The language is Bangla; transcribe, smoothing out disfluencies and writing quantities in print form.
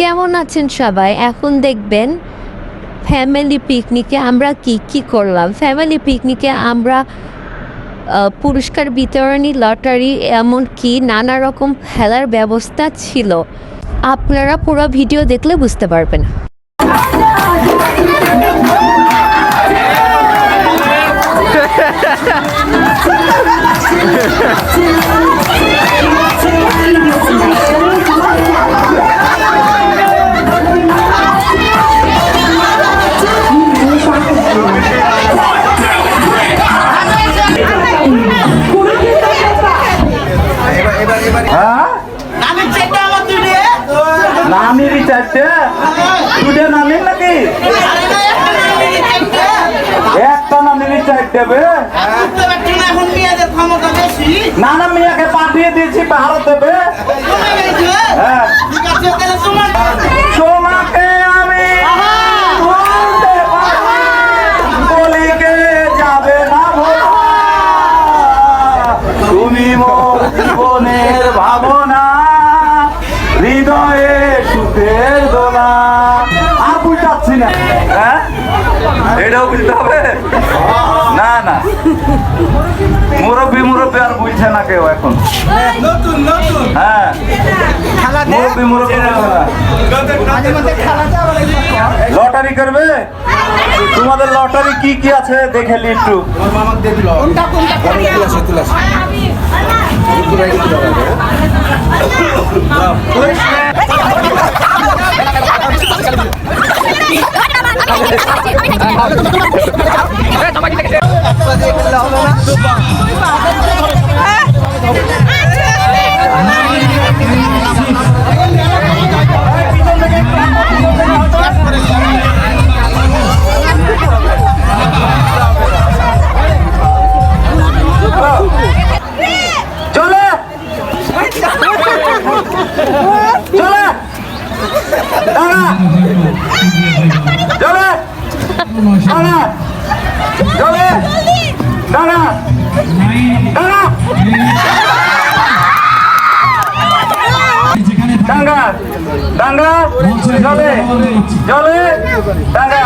কেমন আছেন সবাই? এখন দেখবেন ফ্যামিলি পিকনিকে আমরা কি করলাম। ফ্যামিলি পিকনিকে আমরা পুরস্কার বিতরণী, লটারি, এমনকি নানা রকম খেলার ব্যবস্থা ছিল। আপনারা পুরো ভিডিও দেখলে বুঝতে পারবেন। নামের চারটে দুটো নামের নাকি একটা নামের চারটে না না মেয়েকে পাঠিয়ে দিয়েছি ভারতে তোমাকে আমি বলিকে যাবে না তুমি মোর জীবনের ভাবনা হৃদয়ে সুখের দোলা। আর বুঝতে না, হ্যাঁ এটাও বুঝতে হবে না। না মুরব্বী আর বুঝছে না কেউ এখন। হ্যাঁ মুরব্বী লটারি করবে। তোমাদের লটারি কি আছে দেখে নি একটু। ডাঙ্গা জলে ডাঙ্গা